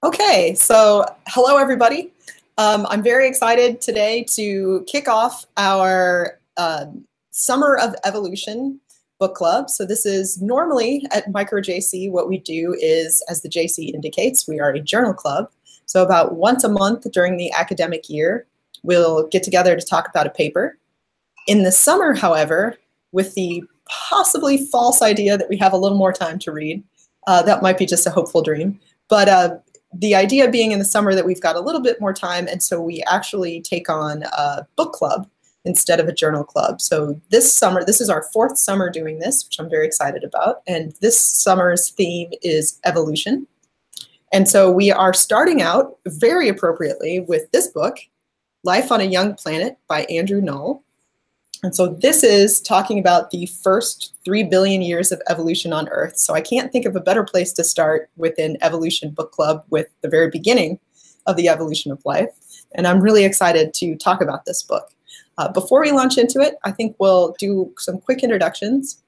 Okay, so hello everybody. I'm very excited today to kick off our Summer of Evolution book club. So this is normally at MicroJC, what we do is, as the JC indicates, we are a journal club. So about once a month during the academic year, we'll get together to talk about a paper. In the summer, however, with the possibly false idea that we have a little more time to read, that might be just a hopeful dream, but the idea being in the summer that we've got a little bit more time, and so we actually take on a book club instead of a journal club. So this summer, this is our fourth summer doing this, which I'm very excited about, and this summer's theme is evolution. And so we are starting out very appropriately with this book, Life on a Young Planet by Andrew Knoll. And so this is talking about the first 3 billion years of evolution on Earth. So I can't think of a better place to start with an evolution book club with the very beginning of the evolution of life. And I'm really excited to talk about this book. Before we launch into it, I think we'll do some quick introductions.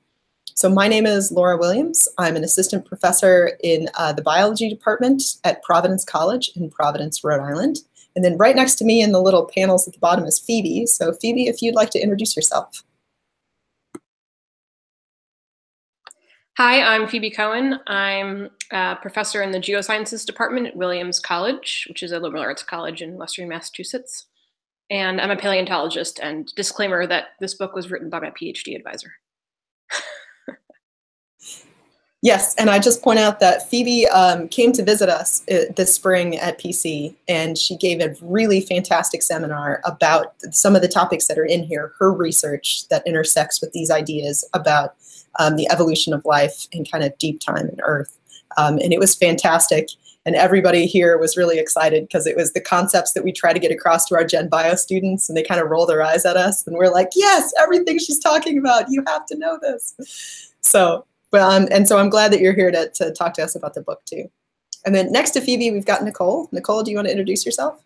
So my name is Laura Williams. I'm an assistant professor in the biology department at Providence College in Providence, Rhode Island. And then right next to me in the little panels at the bottom is Phoebe. So Phoebe, if you'd like to introduce yourself. Hi, I'm Phoebe Cohen. I'm a professor in the Geosciences Department at Williams College, which is a liberal arts college in Western Massachusetts. And I'm a paleontologist, and disclaimer that this book was written by my PhD advisor. Yes, and I just point out that Phoebe came to visit us this spring at PC, and she gave a really fantastic seminar about some of the topics that are in here, her research that intersects with these ideas about the evolution of life and kind of deep time in Earth. And it was fantastic, and everybody here was really excited because it was the concepts that we try to get across to our Gen Bio students, and they kind of roll their eyes at us, and we're like, yes, everything she's talking about, you have to know this. So. And so I'm glad that you're here to talk to us about the book too. And then next to Phoebe, we've got Nicole. Nicole, do you want to introduce yourself?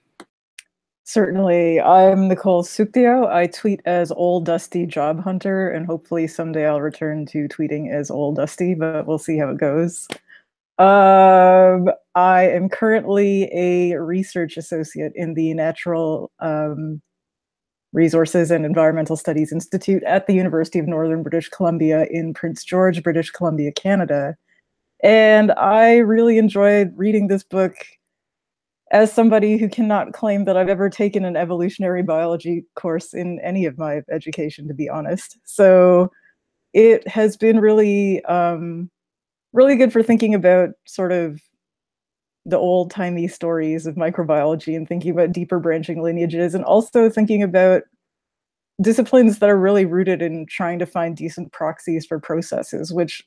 Certainly. I'm Nicole Sook. I tweet as Old Dusty Job Hunter, and hopefully someday I'll return to tweeting as Old Dusty, but we'll see how it goes. I am currently a research associate in the Natural Resources and Environmental Studies Institute at the University of Northern British Columbia in Prince George, British Columbia, Canada. And I really enjoyed reading this book as somebody who cannot claim that I've ever taken an evolutionary biology course in any of my education, to be honest. So it has been really, really good for thinking about sort of the old-timey stories of microbiology and thinking about deeper branching lineages, and also thinking about disciplines that are really rooted in trying to find decent proxies for processes, which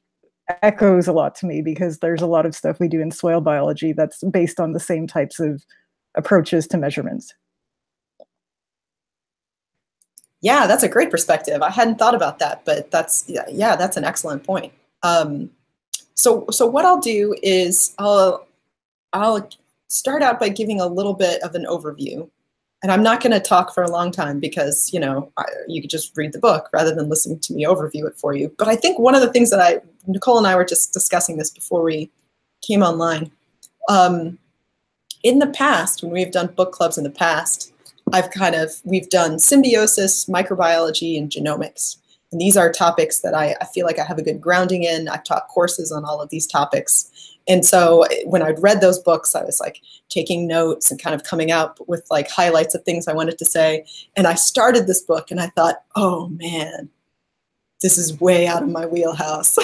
echoes a lot to me because there's a lot of stuff we do in soil biology that's based on the same types of approaches to measurements. Yeah, that's a great perspective. I hadn't thought about that, but that's an excellent point. So what I'll do is I'll start out by giving a little bit of an overview, and I'm not going to talk for a long time because, you know, you could just read the book rather than listening to me overview it for you. But I think one of the things that Nicole and I were just discussing this before we came online. In the past, when we've done book clubs in the past, we've done symbiosis, microbiology, and genomics. And these are topics that I feel like I have a good grounding in. I've taught courses on all of these topics. And so when I'd read those books, I was like taking notes and kind of coming out with like highlights of things I wanted to say. And I started this book and I thought, oh man, this is way out of my wheelhouse.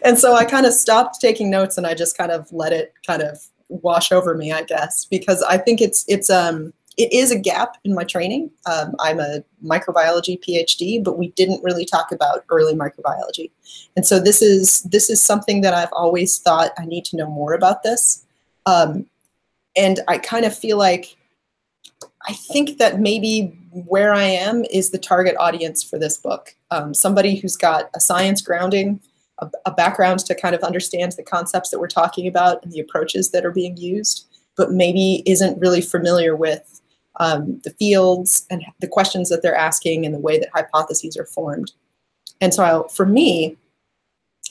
And so I kind of stopped taking notes and I just kind of let it kind of wash over me, I guess, because I think it is a gap in my training. I'm a microbiology PhD, but we didn't really talk about early microbiology. And so this is something that I've always thought I need to know more about this. And I kind of feel like, I think that maybe where I am is the target audience for this book. Somebody who's got a science grounding, a background to kind of understand the concepts that we're talking about and the approaches that are being used, but maybe isn't really familiar with the fields and the questions that they're asking and the way that hypotheses are formed. And so for me,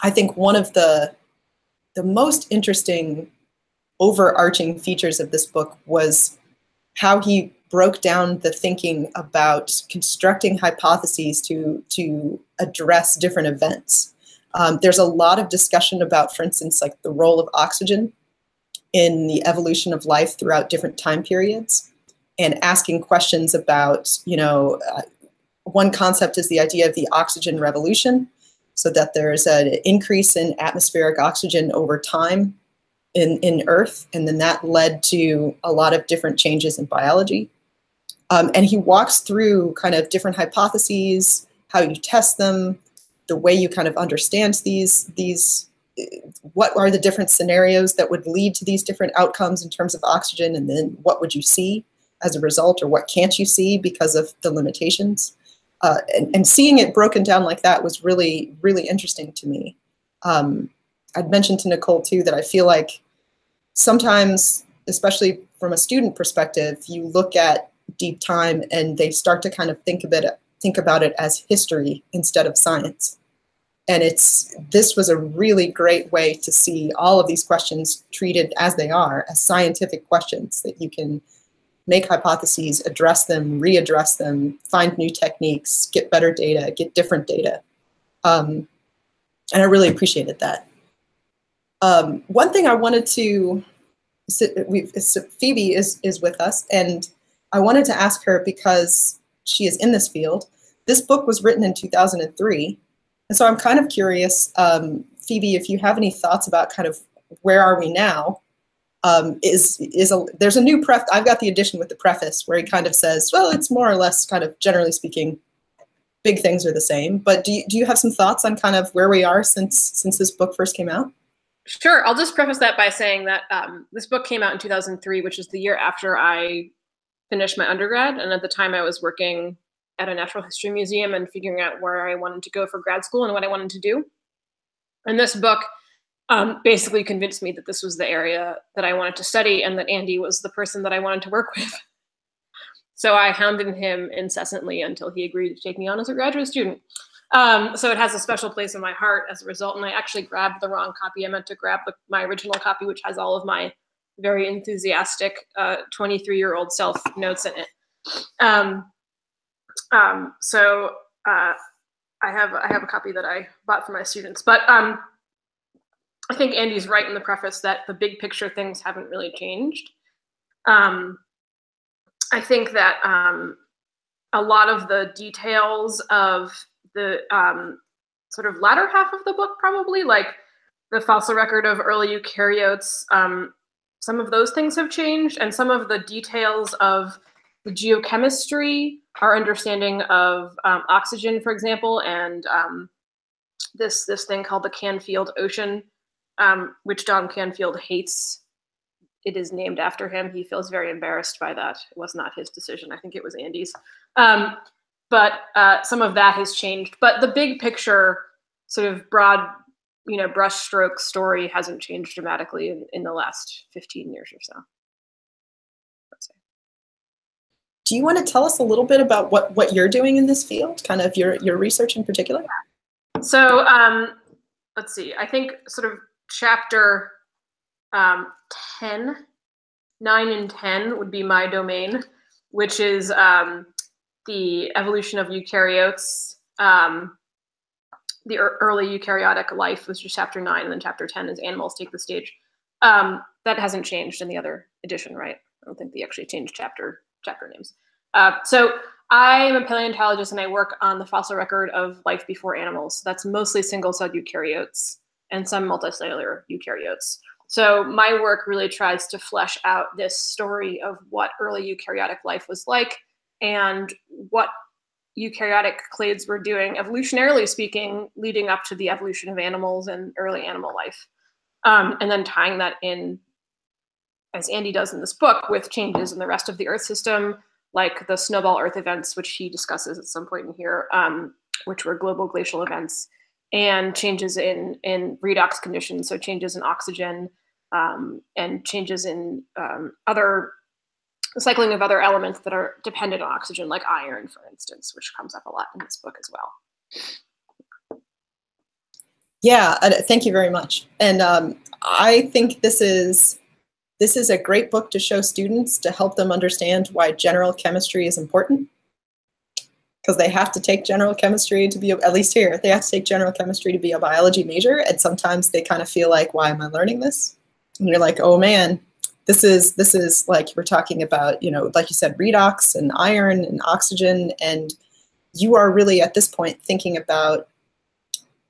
I think one of the most interesting overarching features of this book was how he broke down the thinking about constructing hypotheses to address different events. There's a lot of discussion about, for instance, like the role of oxygen in the evolution of life throughout different time periods, and asking questions about, one concept is the idea of the oxygen revolution, so that there's an increase in atmospheric oxygen over time in Earth, and then that led to a lot of different changes in biology. And he walks through kind of different hypotheses, how you test them, the way you kind of understand these, what are the different scenarios that would lead to these different outcomes in terms of oxygen, and then what would you see as a result, or what can't you see because of the limitations. And seeing it broken down like that was really, really interesting to me. I'd mentioned to Nicole too that I feel like sometimes, especially from a student perspective, you look at deep time and they start to kind of think about it as history instead of science. And this was a really great way to see all of these questions treated as they are, as scientific questions that you can make hypotheses, address them, readdress them, find new techniques, get better data, get different data. And I really appreciated that. One thing I wanted to, Phoebe is with us, and I wanted to ask her, because she is in this field. This book was written in 2003, and so I'm kind of curious, Phoebe, if you have any thoughts about kind of where are we now? There's a new I've got the edition with the preface where he kind of says, well, it's more or less kind of generally speaking, big things are the same. But do you have some thoughts on kind of where we are since this book first came out? Sure. I'll just preface that by saying that this book came out in 2003, which is the year after I finished my undergrad. And at the time I was working at a natural history museum and figuring out where I wanted to go for grad school and what I wanted to do. And this book basically convinced me that this was the area that I wanted to study, and that Andy was the person that I wanted to work with. So I hounded him incessantly until he agreed to take me on as a graduate student. So it has a special place in my heart as a result. And I actually grabbed the wrong copy. I meant to grab my original copy, which has all of my very enthusiastic 23-year-old self notes in it. So I have a copy that I bought for my students. But I think Andy's right in the preface that the big picture things haven't really changed. I think that a lot of the details of the sort of latter half of the book, probably, like the fossil record of early eukaryotes, some of those things have changed, and some of the details of the geochemistry, our understanding of oxygen, for example, and this thing called the Canfield Ocean, which Don Canfield hates. It is named after him. He feels very embarrassed by that. It was not his decision. I think it was Andy's. But some of that has changed. But the big picture, sort of broad, brushstroke story hasn't changed dramatically in the last 15 years or so. Do you want to tell us a little bit about what you're doing in this field, kind of your research in particular? So let's see. I think sort of chapter 9 and 10 would be my domain, which is the evolution of eukaryotes. The early eukaryotic life was just chapter 9, and then chapter 10 is animals take the stage. That hasn't changed in the other edition, right? I don't think they actually changed chapter names. So I'm a paleontologist, and I work on the fossil record of life before animals. That's mostly single-celled eukaryotes and some multicellular eukaryotes. So my work really tries to flesh out this story of what early eukaryotic life was like and what eukaryotic clades were doing, evolutionarily speaking, leading up to the evolution of animals and early animal life. And then tying that in, as Andy does in this book, with changes in the rest of the Earth system, like the Snowball Earth events, which he discusses at some point in here, which were global glacial events, and changes in redox conditions, so changes in oxygen, and changes in other cycling of other elements that are dependent on oxygen, like iron, for instance, which comes up a lot in this book as well. Yeah, thank you very much. And I think this is this is a great book to show students to help them understand why general chemistry is important. Because they have to take general chemistry to be, at least here, they have to take general chemistry to be a biology major. And sometimes they kind of feel like, why am I learning this? And you're like, oh man, this is like we're talking about, you know, like you said, redox and iron and oxygen. And you are really at this point thinking about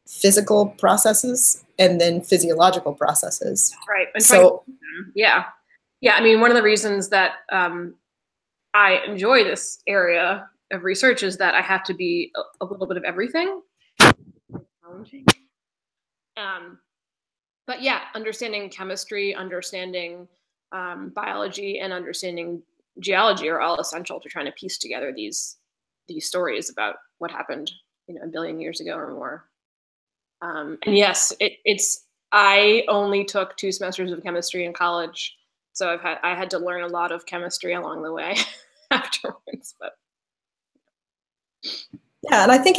physical processes and then physiological processes. Right. And so, yeah. I mean, one of the reasons that I enjoy this area of research is that I have to be a little bit of everything. But yeah, understanding chemistry, understanding biology, and understanding geology are all essential to trying to piece together these stories about what happened, you know, a billion years ago or more. And yes, I only took 2 semesters of chemistry in college, so I had to learn a lot of chemistry along the way afterwards. But yeah, and I think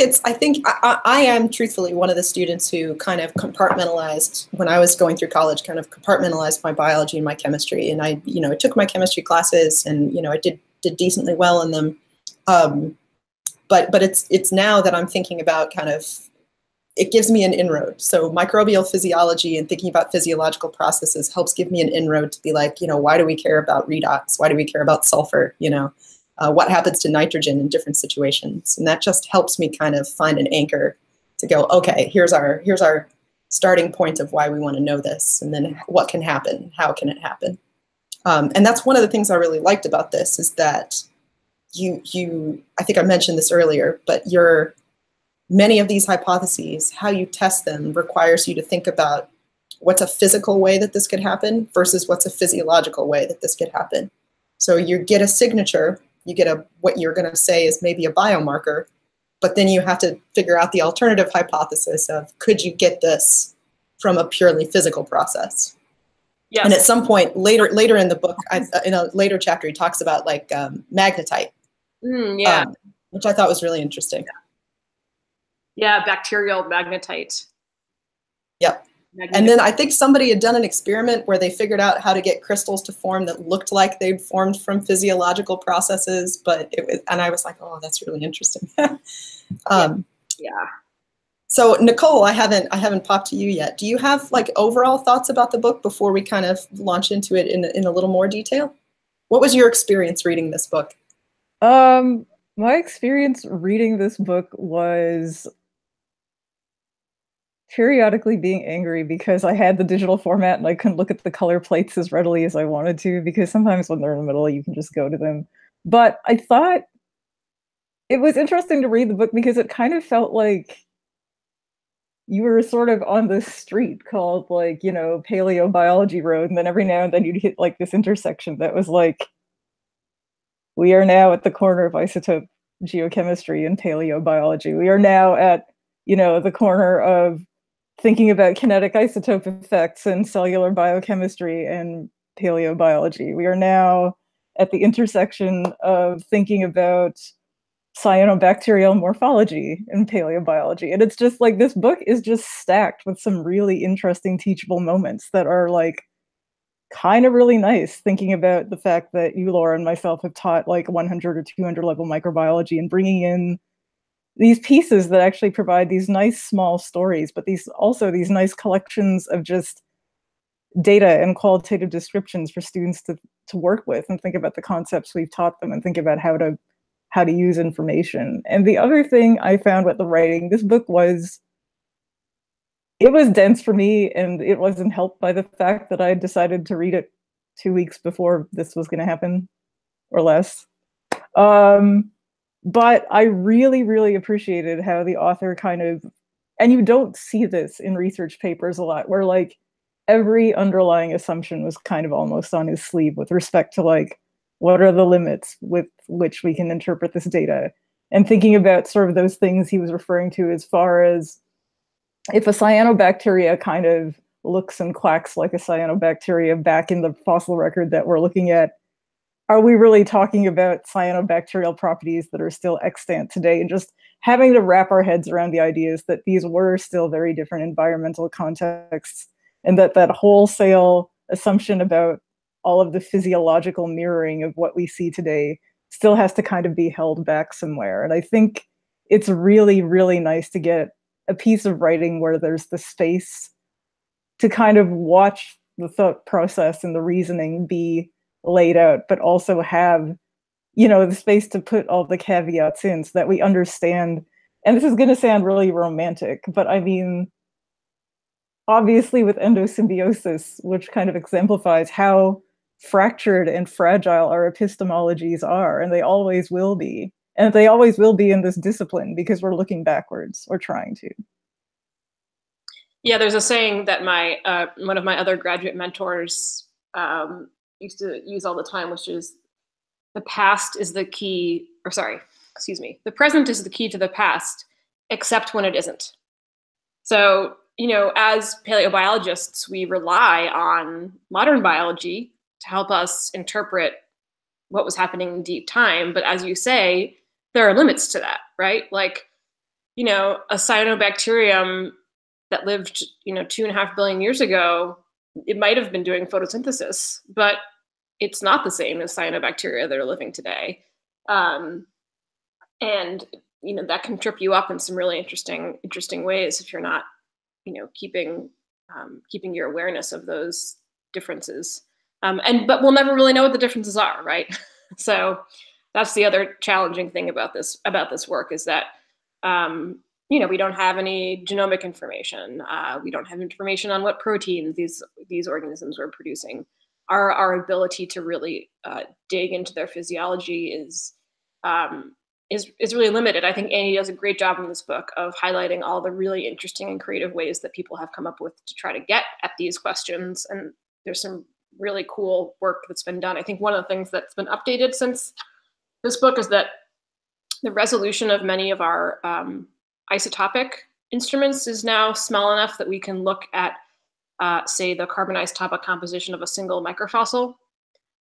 I am truthfully one of the students who kind of compartmentalized when I was going through college, kind of compartmentalized my biology and my chemistry. And I, you know, I took my chemistry classes and, you know, I did decently well in them. But it's now that I'm thinking about kind of, it gives me an inroad. So microbial physiology and thinking about physiological processes helps give me an inroad to be like, you know, why do we care about redox? Why do we care about sulfur? You know, what happens to nitrogen in different situations? And that just helps me kind of find an anchor to go, okay, here's our starting point of why we want to know this. And then what can happen? How can it happen? And that's one of the things I really liked about this is that I think I mentioned this earlier, but many of these hypotheses, how you test them requires you to think about what's a physical way that this could happen versus what's a physiological way that this could happen. So you get a signature, you get what you're going to say is maybe a biomarker, but then you have to figure out the alternative hypothesis of could you get this from a purely physical process? Yes. And at some point later in the book, in a later chapter, he talks about like magnetite, which I thought was really interesting. Yeah, bacterial magnetite. Yep. And then I think somebody had done an experiment where they figured out how to get crystals to form that looked like they'd formed from physiological processes, and I was like, oh, that's really interesting. Yeah. So Nicole, I haven't popped to you yet. Do you have like overall thoughts about the book before we kind of launch into it in a little more detail? What was your experience reading this book? My experience reading this book was periodically being angry because I had the digital format and I couldn't look at the color plates as readily as I wanted to, because sometimes when they're in the middle, you can just go to them. But I thought it was interesting to read the book because it kind of felt like you were sort of on this street called, like, you know, Paleobiology Road, and then every now and then you'd hit like this intersection that was like, we are now at the corner of isotope geochemistry and paleobiology. We are now at, you know, the corner of thinking about kinetic isotope effects and cellular biochemistry and paleobiology. We are now at the intersection of thinking about cyanobacterial morphology and paleobiology. And it's just like, this book is just stacked with some really interesting teachable moments that are like kind of really nice, thinking about the fact that you, Laura, and myself have taught like 100 or 200 level microbiology, and bringing in these pieces that actually provide these nice small stories, but these nice collections of just data and qualitative descriptions for students to work with and think about the concepts we've taught them and think about how to use information. And the other thing I found with the writing, this book was dense for me, and it wasn't helped by the fact that I had decided to read it 2 weeks before this was going to happen, or less. But I really, really appreciated how the author kind of, and you don't see this in research papers a lot, where like every underlying assumption was kind of almost on his sleeve with respect to like, what are the limits with which we can interpret this data? And thinking about sort of those things he was referring to, as far as if a cyanobacteria kind of looks and quacks like a cyanobacteria back in the fossil record that we're looking at, are we really talking about cyanobacterial properties that are still extant today? And just having to wrap our heads around the ideas that these were still very different environmental contexts, and that wholesale assumption about all of the physiological mirroring of what we see today still has to kind of be held back somewhere. And I think it's really, really nice to get a piece of writing where there's the space to kind of watch the thought process and the reasoning be laid out, but also have, you know, the space to put all the caveats in so that we understand. And this is going to sound really romantic, but I mean, obviously with endosymbiosis, which kind of exemplifies how fractured and fragile our epistemologies are, and they always will be. And they always will be in this discipline because we're looking backwards or trying to. Yeah, there's a saying that my one of my other graduate mentors used to use all the time, which is the past is the key, or sorry, excuse me, the present is the key to the past, except when it isn't. So, you know, as paleobiologists, we rely on modern biology to help us interpret what was happening in deep time. But as you say, there are limits to that, right? Like, you know, a cyanobacterium that lived, you know, 2.5 billion years ago, it might have been doing photosynthesis, but it's not the same as cyanobacteria that are living today. And, you know, that can trip you up in some really interesting ways if you're not, you know, keeping your awareness of those differences. But we'll never really know what the differences are, right? So that's the other challenging thing about this work is that, you know, we don't have any genomic information. We don't have information on what proteins these organisms were producing. Our ability to really dig into their physiology is really limited. I think Annie does a great job in this book of highlighting all the really interesting and creative ways that people have come up with to try to get at these questions. And there's some really cool work that's been done. I think one of the things that's been updated since this book is that the resolution of many of our isotopic instruments is now small enough that we can look at, say, the carbon isotopic composition of a single microfossil,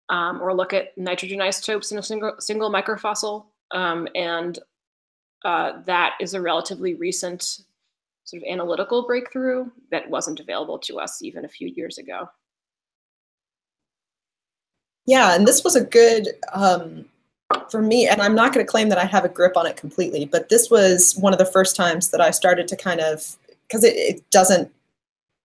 or look at nitrogen isotopes in a single microfossil. And that is a relatively recent sort of analytical breakthrough that wasn't available to us even a few years ago. Yeah, and this was a good, for me, and I'm not going to claim that I have a grip on it completely, but this was one of the first times that I started to kind of, because it doesn't,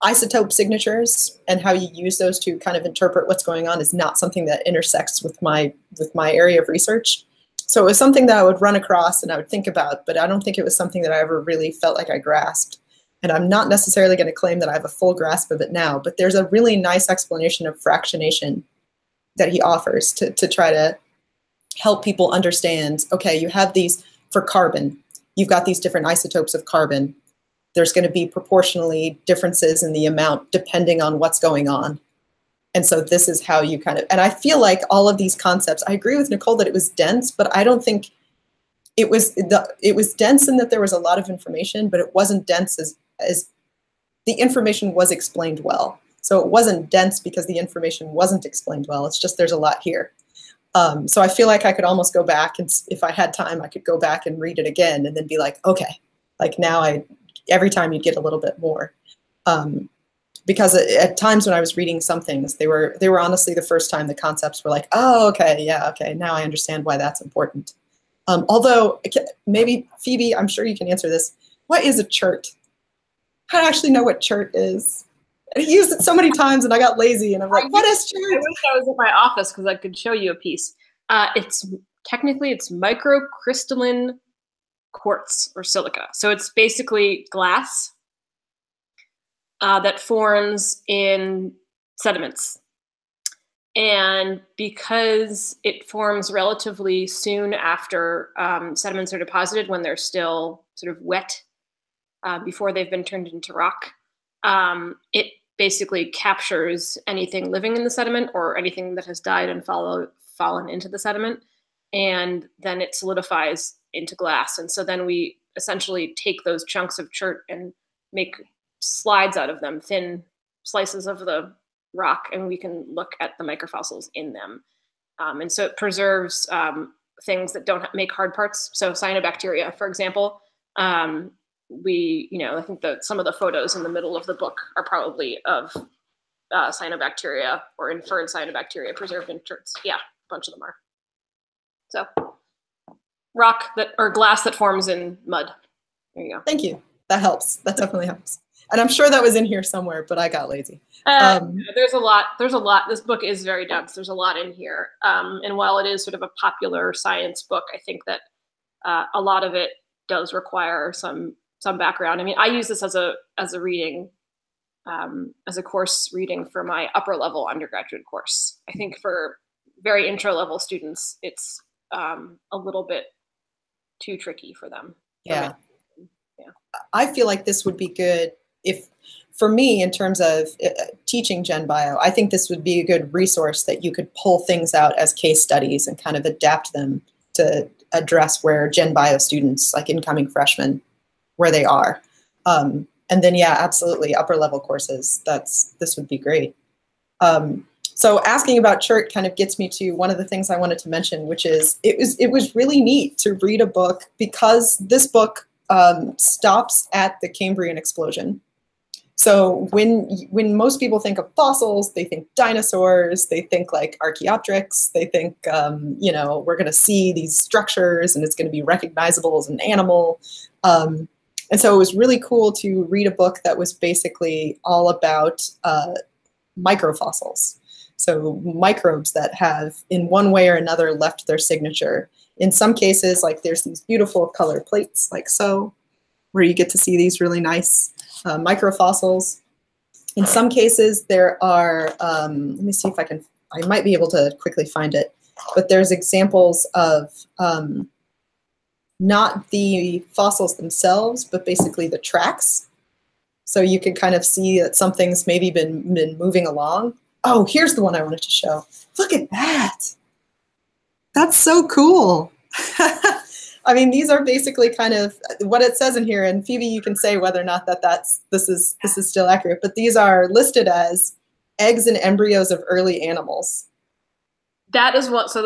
isotope signatures and how you use those to kind of interpret what's going on is not something that intersects with my area of research. So it was something that I would run across and I would think about, but I don't think it was something that I ever really felt like I grasped. And I'm not necessarily going to claim that I have a full grasp of it now, but there's a really nice explanation of fractionation that he offers to try to help people understand, okay, you have these, for carbon, you've got these different isotopes of carbon. There's going to be proportionally differences in the amount depending on what's going on. And so this is how you kind of, and I feel like all of these concepts, I agree with Nicole that it was dense, but I don't think it was dense in that there was a lot of information, but it wasn't dense as the information was explained well. So it wasn't dense because the information wasn't explained well. It's just there's a lot here. So I feel like I could almost go back, and if I had time, I could go back and read it again and then be like, okay, like now every time you'd get a little bit more. Because at times when I was reading some things, they were honestly the first time the concepts were like, oh, okay, yeah, okay, now I understand why that's important. Although, maybe, Phoebe, I'm sure you can answer this. What is a chert? I don't actually know what chert is. And he used it so many times and I got lazy and I'm like, what is chert? I wish I was at my office because I could show you a piece. It's microcrystalline quartz or silica. So it's basically glass that forms in sediments. And because it forms relatively soon after sediments are deposited, when they're still sort of wet before they've been turned into rock, it basically captures anything living in the sediment or anything that has died and fallen into the sediment, and then it solidifies into glass. And so then we essentially take those chunks of chert and make slides out of them, thin slices of the rock, and we can look at the microfossils in them. And so it preserves things that don't make hard parts. So cyanobacteria, for example, I think that some of the photos in the middle of the book are probably of cyanobacteria or inferred cyanobacteria preserved in cherts. Yeah, a bunch of them are. So rock that or glass that forms in mud. There you go. Thank you. That helps. That definitely helps. And I'm sure that was in here somewhere, but I got lazy. There's a lot. There's a lot. This book is very dense. There's a lot in here. And while it is sort of a popular science book, I think that a lot of it does require some background. I mean, I use this as a reading, as a course reading for my upper level undergraduate course. I think for very intro level students, it's a little bit too tricky for them. Yeah. Yeah. I feel like this would be good if, for me, in terms of teaching Gen Bio, I think this would be a good resource that you could pull things out as case studies and kind of adapt them to address where Gen Bio students, like incoming freshmen, where they are. And then, yeah, absolutely, upper level courses, this would be great. So asking about CHIRT kind of gets me to one of the things I wanted to mention, which is it was really neat to read a book, because this book stops at the Cambrian explosion. So when most people think of fossils, they think dinosaurs, they think like Archaeopteryx, they think, you know, we're going to see these structures and it's going to be recognizable as an animal. And so it was really cool to read a book that was basically all about microfossils. So microbes that have, in one way or another, left their signature. In some cases, like there's these beautiful color plates, like so, where you get to see these really nice microfossils. In some cases, there are, let me see if I might be able to quickly find it, but there's examples of not the fossils themselves, but basically the tracks. So you can kind of see that something's maybe been moving along. Oh, here's the one I wanted to show. Look at that. That's so cool. I mean, these are basically kind of what it says in here, and Phoebe, you can say whether or not this is still accurate, but these are listed as eggs and embryos of early animals. That is what, so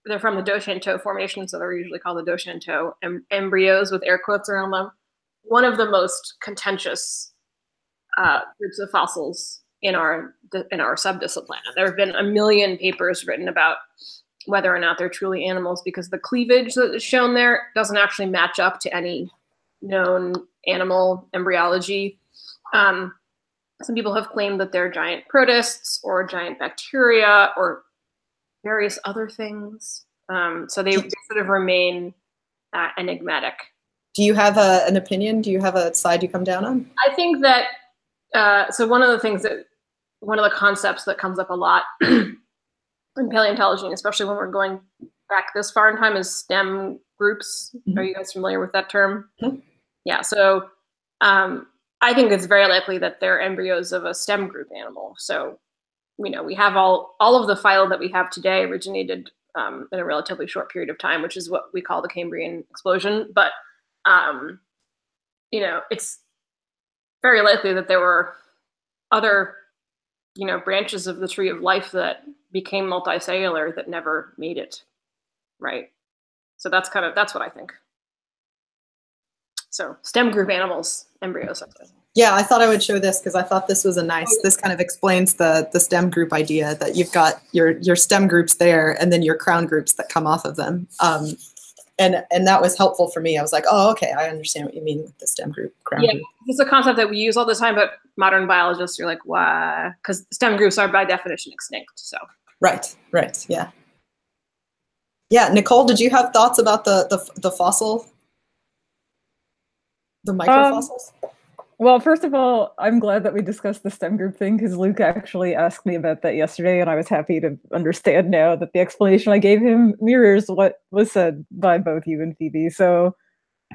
they're from the Doshanto formation, so they're usually called the Doshanto embryos with air quotes around them. One of the most contentious groups of fossils in our subdiscipline. There have been a million papers written about whether or not they're truly animals, because the cleavage that is shown there doesn't actually match up to any known animal embryology. Some people have claimed that they're giant protists or giant bacteria or various other things. So they sort of remain enigmatic. Do you have an opinion? Do you have a side you come down on? I think that, so one of the concepts that comes up a lot in paleontology, and especially when we're going back this far in time, is STEM groups. Mm-hmm. Are you guys familiar with that term? Mm-hmm. Yeah, so I think it's very likely that they're embryos of a STEM group animal. So, you know, we have all of the phyla that we have today originated in a relatively short period of time, which is what we call the Cambrian explosion. But, you know, it's very likely that there were other, you know, branches of the tree of life that became multicellular that never made it, right? So that's what I think. So STEM group animals, embryos. Yeah, I thought I would show this because I thought this was this kind of explains the STEM group idea, that you've got your STEM groups there and then your crown groups that come off of them. And that was helpful for me. I was like, oh, okay, I understand what you mean with the STEM group, crown group. It's a concept that we use all the time, but modern biologists are like, why? Because STEM groups are by definition extinct, so. Right, yeah. Yeah, Nicole, did you have thoughts about the fossil, the microfossils? Well, first of all, I'm glad that we discussed the STEM group thing, because Luke actually asked me about that yesterday, and I was happy to understand now that the explanation I gave him mirrors what was said by both you and Phoebe. So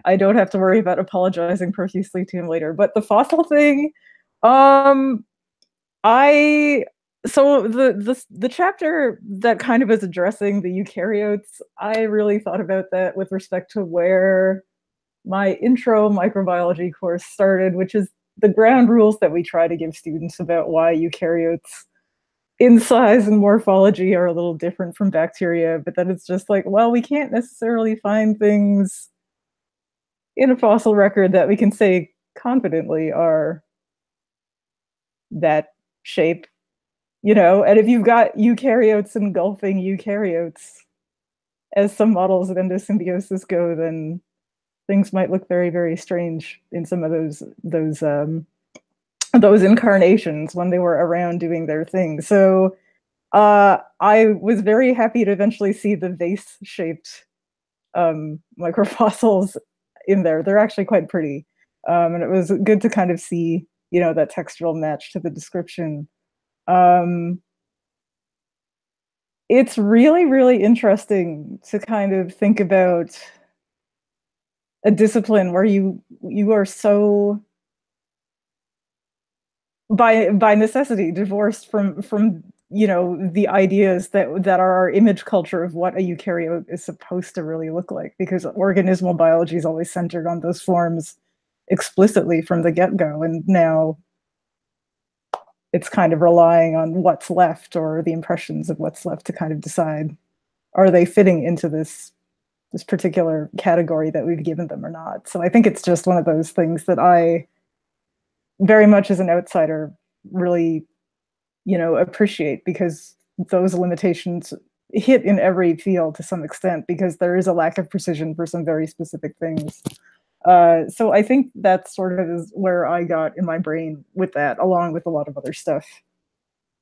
I don't have to worry about apologizing profusely to him later. But the fossil thing, so the chapter that kind of is addressing the eukaryotes, I really thought about that with respect to where my intro microbiology course started, which is the ground rules that we try to give students about why eukaryotes in size and morphology are a little different from bacteria. But then it's just like, well, we can't necessarily find things in a fossil record that we can say confidently are that shape, you know, and if you've got eukaryotes engulfing eukaryotes, as some models of endosymbiosis go, then things might look very, very strange in some of those incarnations when they were around doing their thing. So I was very happy to eventually see the vase-shaped microfossils in there. They're actually quite pretty. And it was good to kind of see, you know, that textural match to the description. It's really, really interesting to kind of think about a discipline where you are so by necessity divorced from you know the ideas that are our image culture of what a eukaryote is supposed to really look like, because organismal biology is always centered on those forms explicitly from the get-go, and now it's kind of relying on what's left or the impressions of what's left to kind of decide, are they fitting into this particular category that we've given them or not. So I think it's just one of those things that I very much as an outsider really, you know, appreciate, because those limitations hit in every field to some extent, because there is a lack of precision for some very specific things. So I think that sort of is where I got in my brain with that, along with a lot of other stuff,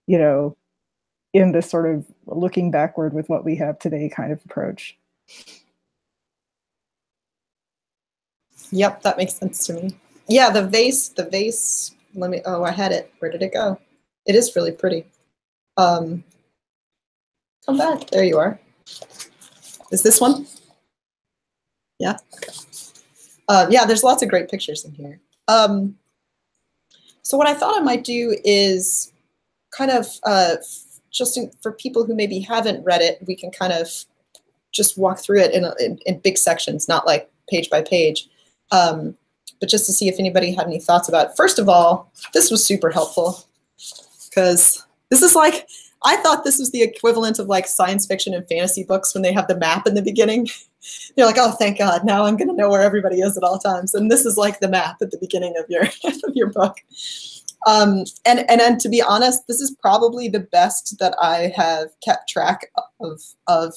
you know, in this sort of looking backward with what we have today kind of approach. Yep, that makes sense to me. Yeah, the vase, let me, oh, I had it. Where did it go? It is really pretty. Come back, there you are. Is this one? Yeah, okay. Yeah, there's lots of great pictures in here. So what I thought I might do is kind of, for people who maybe haven't read it, we can kind of just walk through it in big sections, not like page by page. But just to see if anybody had any thoughts about it. First of all, this was super helpful, because this is like, I thought this was the equivalent of like science fiction and fantasy books when they have the map in the beginning. You're like, oh, thank God, now I'm going to know where everybody is at all times. And this is like the map at the beginning of your of your book. And to be honest, this is probably the best that I have kept track of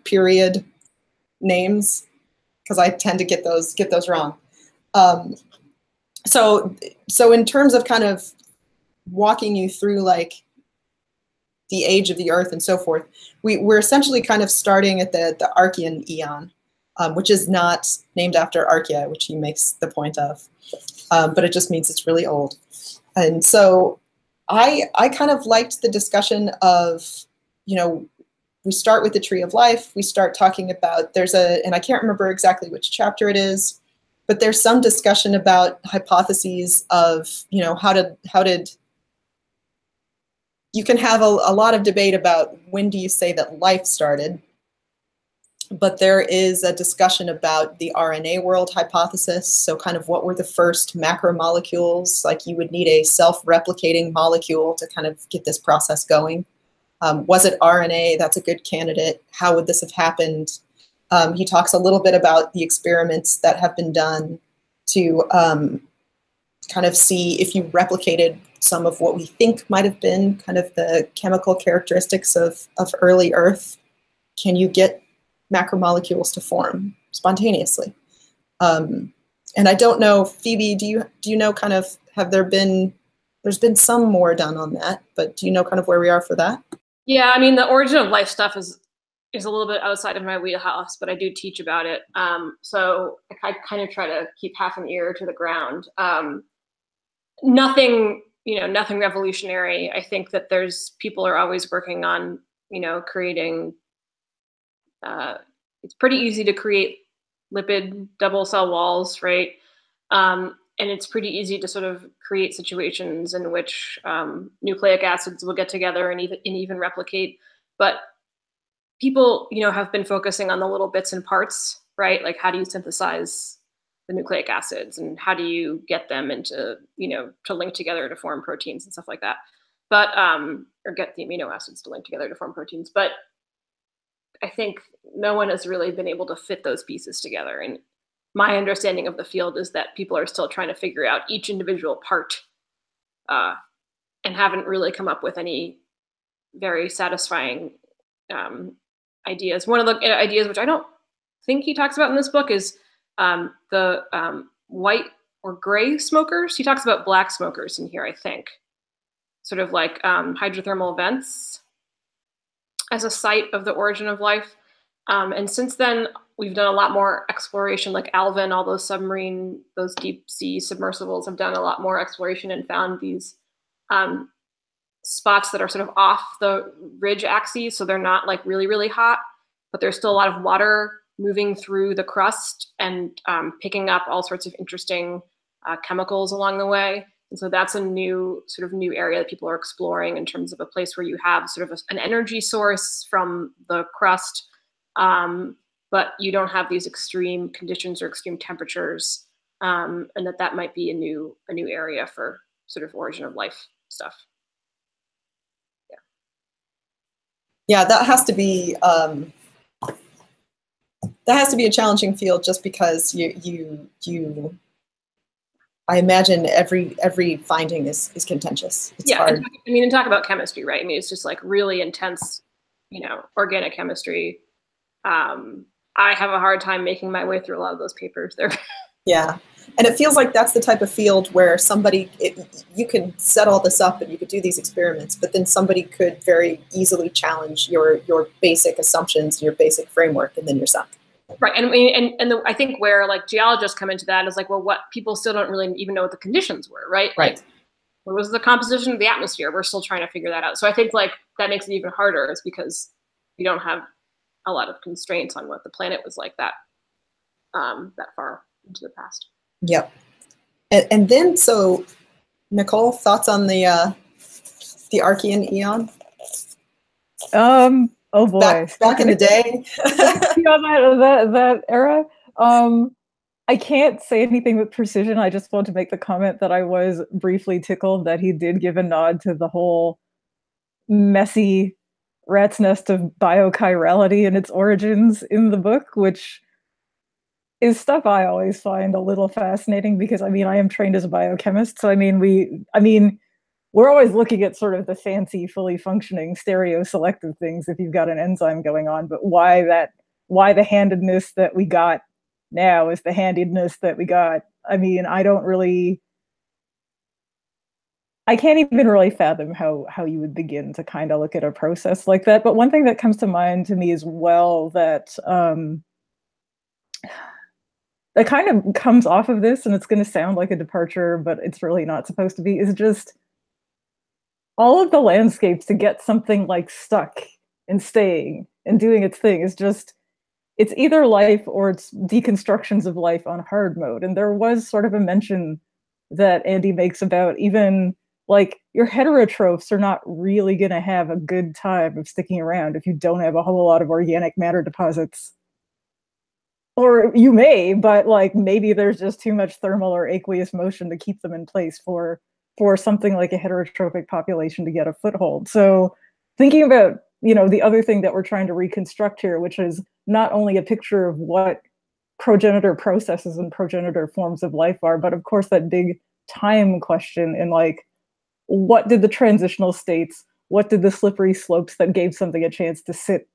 period names, because I tend to get those wrong. So in terms of kind of walking you through like the age of the Earth and so forth, we're essentially kind of starting at the Archean eon, which is not named after Archaea, which he makes the point of, but it just means it's really old. And so I kind of liked the discussion of, you know, we start with the tree of life. We start talking about, and I can't remember exactly which chapter it is, but there's some discussion about hypotheses of, you know, how did you can have a lot of debate about when do you say that life started, but there is a discussion about the RNA world hypothesis. So kind of what were the first macromolecules? Like you would need a self-replicating molecule to kind of get this process going. Was it RNA? That's a good candidate. How would this have happened? He talks a little bit about the experiments that have been done to kind of see if you replicated some of what we think might have been kind of the chemical characteristics of early Earth. Can you get macromolecules to form spontaneously? And I don't know, Phoebe, do you know kind of, there's been some more done on that, but do you know kind of where we are for that? Yeah, I mean, the origin of life stuff is a little bit outside of my wheelhouse, but I do teach about it. So I kind of try to keep half an ear to the ground. Nothing revolutionary. I think that people are always working on, you know, creating, it's pretty easy to create lipid double cell walls, right? And it's pretty easy to sort of create situations in which nucleic acids will get together and even replicate. But people, you know, have been focusing on the little bits and parts, right? Like how do you synthesize the nucleic acids and how do you get them into, you know, to link together to form proteins and stuff like that. But, or get the amino acids to link together to form proteins. But I think no one has really been able to fit those pieces together. And my understanding of the field is that people are still trying to figure out each individual part and haven't really come up with any very satisfying ideas. One of the ideas, which I don't think he talks about in this book, is the white or gray smokers. He talks about black smokers in here, I think, sort of like hydrothermal vents as a site of the origin of life. And since then, we've done a lot more exploration, like Alvin, all those submarine, those deep sea submersibles have done a lot more exploration and found these spots that are sort of off the ridge axes. So they're not like really, really hot, but there's still a lot of water moving through the crust and picking up all sorts of interesting chemicals along the way. And so that's a new area that people are exploring in terms of a place where you have sort of an energy source from the crust, but you don't have these extreme conditions or extreme temperatures, and that might be a new area for sort of origin of life stuff. Yeah, that has to be a challenging field, just because you I imagine every finding is contentious. It's hard. And talk about chemistry, right? I mean, it's just like really intense, organic chemistry. I have a hard time making my way through a lot of those papers. Yeah, and it feels like that's the type of field where you can set all this up and you could do these experiments, but then somebody could very easily challenge your basic assumptions, your basic framework, and then you're sunk. Right, and I think where like geologists come into that is like, well, what people still don't really even know what the conditions were, right? Right. Like, what was the composition of the atmosphere? We're still trying to figure that out. So I think like that makes it even harder, is because we don't have a lot of constraints on what the planet was like that far into the past. Yep. And then, so Nicole, thoughts on the Archean eon? Oh boy, back in the day. that era. I can't say anything with precision. I just want to make the comment that I was briefly tickled that he did give a nod to the whole messy rat's nest of biochirality and its origins in the book, which is stuff I always find a little fascinating, because I am trained as a biochemist. So we're always looking at sort of the fancy, fully functioning stereo-selective things if you've got an enzyme going on, but why the handedness that we got now is the handedness that we got. I can't even really fathom how you would begin to kind of look at a process like that. But one thing that comes to mind to me as well that that kind of comes off of this, and it's going to sound like a departure, but it's really not supposed to be, is just all of the landscapes to get something like stuck and staying and doing its thing is just, it's either life or it's deconstructions of life on hard mode. And there was sort of a mention that Andy makes about even like your heterotrophs are not really going to have a good time of sticking around if you don't have a whole lot of organic matter deposits. Or you may, but like maybe there's just too much thermal or aqueous motion to keep them in place for something like a heterotrophic population to get a foothold. So thinking about, the other thing that we're trying to reconstruct here, which is not only a picture of what progenitor processes and progenitor forms of life are, but of course that big time question in like, what did the transitional states, what did the slippery slopes that gave something a chance to sit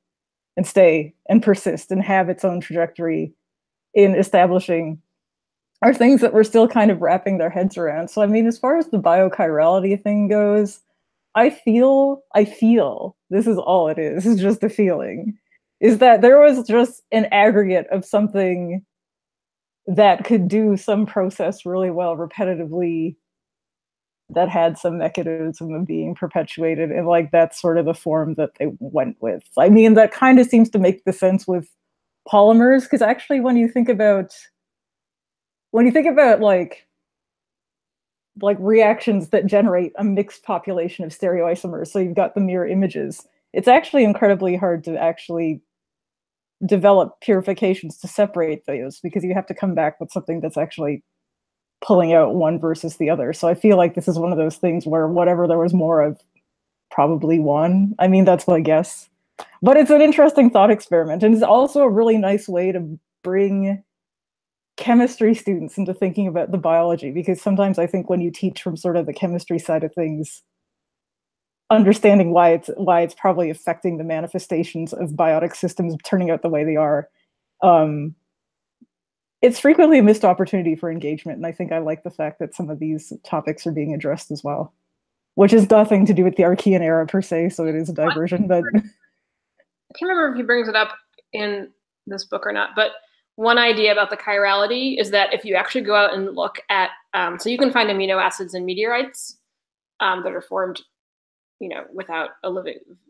and stay and persist and have its own trajectory in establishing, are things that we're still kind of wrapping their heads around. So as far as the biochirality thing goes, I feel, this is all it is just a feeling, is that there was just an aggregate of something that could do some process really well repetitively, that had some mechanism of being perpetuated, and like that's sort of the form that they went with. That kind of seems to make the sense with polymers, because actually when you think about like reactions that generate a mixed population of stereoisomers, so you've got the mirror images, it's actually incredibly hard to actually develop purifications to separate those, because you have to come back with something that's actually pulling out one versus the other. So I feel like this is one of those things where whatever there was more of probably won. That's my guess. But it's an interesting thought experiment, and it's also a really nice way to bring chemistry students into thinking about the biology, because sometimes I think when you teach from sort of the chemistry side of things, understanding why it's probably affecting the manifestations of biotic systems turning out the way they are, it's frequently a missed opportunity for engagement. And I think I like the fact that some of these topics are being addressed as well, which is nothing to do with the Archean era per se, so it is a diversion. But I can't remember if he brings it up in this book or not, but one idea about the chirality is that if you actually go out and look at, so you can find amino acids in meteorites that are formed, without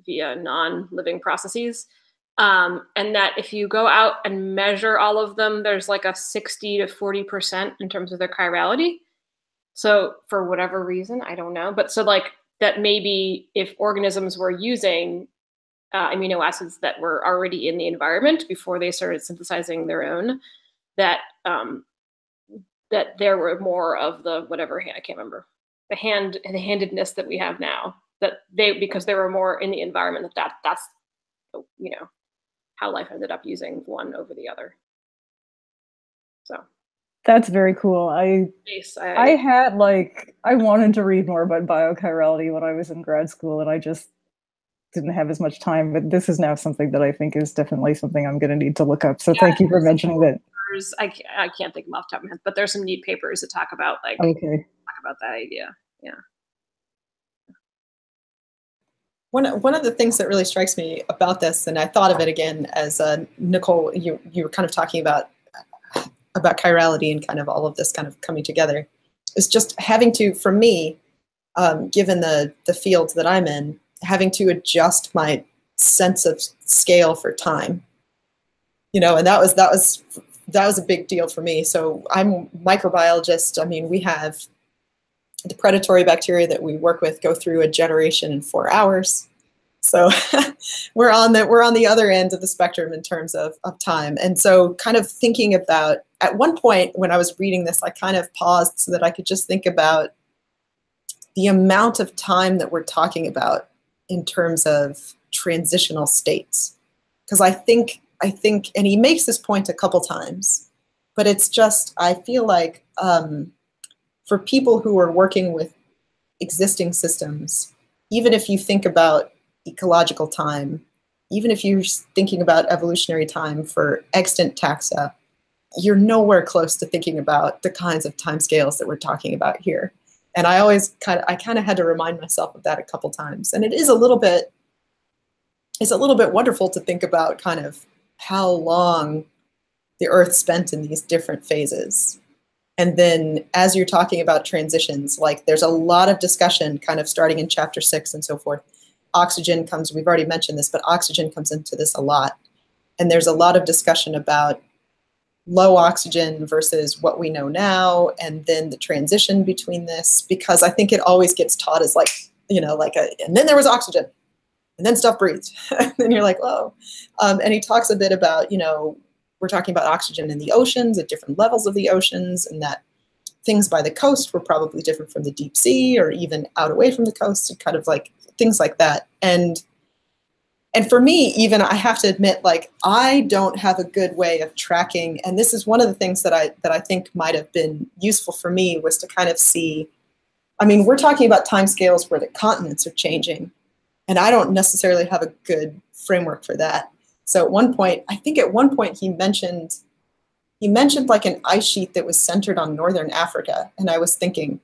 via non-living processes. And that if you go out and measure all of them, there's like a 60 to 40% in terms of their chirality. So for whatever reason, I don't know, but so like that maybe if organisms were using amino acids that were already in the environment before they started synthesizing their own, that that there were more of the whatever, I can't remember, the handedness that we have now, that because they were more in the environment, that's how life ended up using one over the other. So that's very cool. I wanted to read more about biochirality when I was in grad school, and I just didn't have as much time, but this is now something that I think is definitely something I'm going to need to look up. So thank you for mentioning that. I can't think of them off the top of my head, but there's some neat papers that talk about talk about that idea. Yeah. One of the things that really strikes me about this, and I thought of it again as Nicole, you were kind of talking about chirality and kind of all of this kind of coming together, is just having to, for me, given the field that I'm in, having to adjust my sense of scale for time, and that was a big deal for me. So I'm a microbiologist. I mean, we have the predatory bacteria that we work with go through a generation in 4 hours. So we're on the other end of the spectrum in terms of time. And so kind of thinking about, at one point when I was reading this, I kind of paused so that I could just think about the amount of time that we're talking about in terms of transitional states. Because I think, and he makes this point a couple times, but it's just, I feel like for people who are working with existing systems, even if you think about ecological time, even if you're thinking about evolutionary time for extant taxa, you're nowhere close to thinking about the kinds of timescales that we're talking about here. And I always kind of had to remind myself of that a couple times. And it's a little bit wonderful to think about kind of how long the Earth spent in these different phases. And then as you're talking about transitions, like there's a lot of discussion kind of starting in chapter 6 and so forth. Oxygen comes, we've already mentioned this, but oxygen comes into this a lot. And there's a lot of discussion about low oxygen versus what we know now, and then the transition between this, because I think it always gets taught as like, and then there was oxygen, and then stuff breathed. And then you're like, oh. And he talks a bit about, we're talking about oxygen in the oceans at different levels of the oceans, and that things by the coast were probably different from the deep sea or even out away from the coast, and kind of like things like that. And for me, even, I have to admit, like, I don't have a good way of tracking. And this is one of the things that I think might have been useful for me, was to kind of see, I mean, we're talking about timescales where the continents are changing, and I don't necessarily have a good framework for that. So at one point, I think at one point he mentioned like an ice sheet that was centered on Northern Africa. And I was thinking,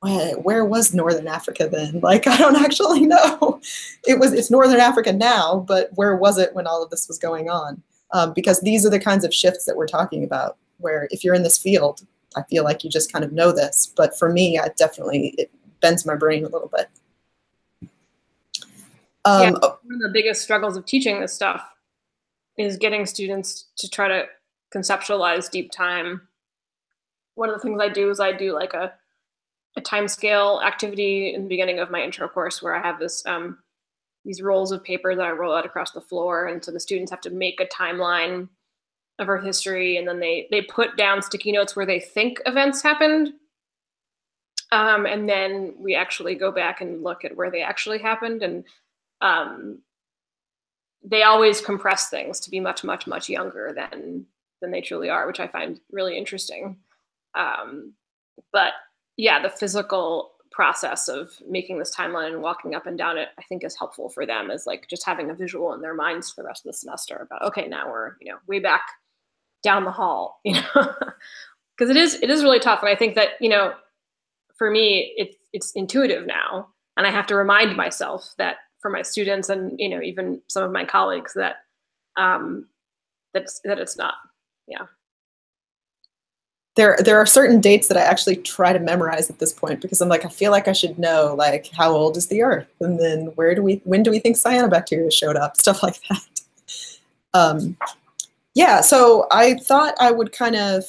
where was Northern Africa then? Like, I don't actually know. It's Northern Africa now, but where was it when all of this was going on? Because these are the kinds of shifts that we're talking about, where if you're in this field, I feel like you just kind of know this. But for me, it bends my brain a little bit. One of the biggest struggles of teaching this stuff is getting students to try to conceptualize deep time. One of the things I do is I do like a time scale activity in the beginning of my intro course, where I have this these rolls of paper that I roll out across the floor, and so the students have to make a timeline of Earth history, and then they put down sticky notes where they think events happened, and then we actually go back and look at where they actually happened, and they always compress things to be much, much, much younger than than they truly are, which I find really interesting. But yeah, the physical process of making this timeline and walking up and down it, I think is helpful for them, as like just having a visual in their minds for the rest of the semester about, okay, now we're, you know, way back down the hall, you know, because it is really tough. And I think that, you know, for me, it's intuitive now. And I have to remind myself that for my students and, you know, even some of my colleagues that, that it's not, yeah. There are certain dates that I actually try to memorize at this point because I'm like, I feel like I should know, like, how old is the Earth? And then when do we think cyanobacteria showed up? Stuff like that. Yeah, so I thought I would kind of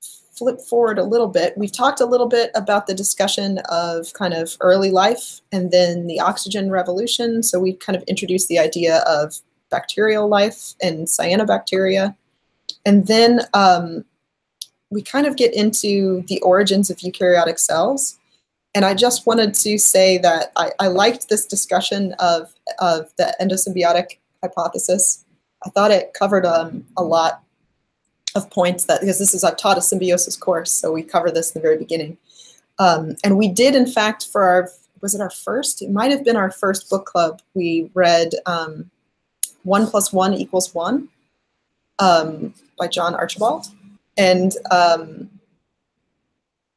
flip forward a little bit. We've talked a little bit about the discussion of kind of early life and then the oxygen revolution. So we kind of introduced the idea of bacterial life and cyanobacteria. And then we kind of get into the origins of eukaryotic cells. And I just wanted to say that I liked this discussion of the endosymbiotic hypothesis. I thought it covered a lot of points that, because I've taught a symbiosis course, so we cover this in the very beginning. And we did, in fact, for our, was it our first? It might have been our first book club. We read 1 + 1 = 1 by John Archibald. And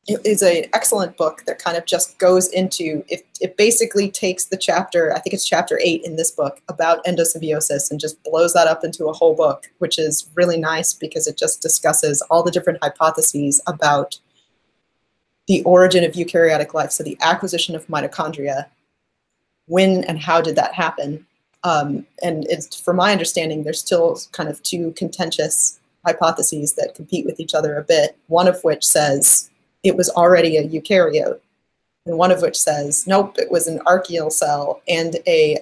it is an excellent book that kind of just goes into, it basically takes the chapter, I think it's chapter 8 in this book, about endosymbiosis and just blows that up into a whole book, which is really nice because it just discusses all the different hypotheses about the origin of eukaryotic life. So the acquisition of mitochondria, when and how did that happen? And it's, from my understanding, there's still kind of two contentious hypotheses that compete with each other a bit, one of which says it was already a eukaryote, and one of which says, nope, it was an archaeal cell and a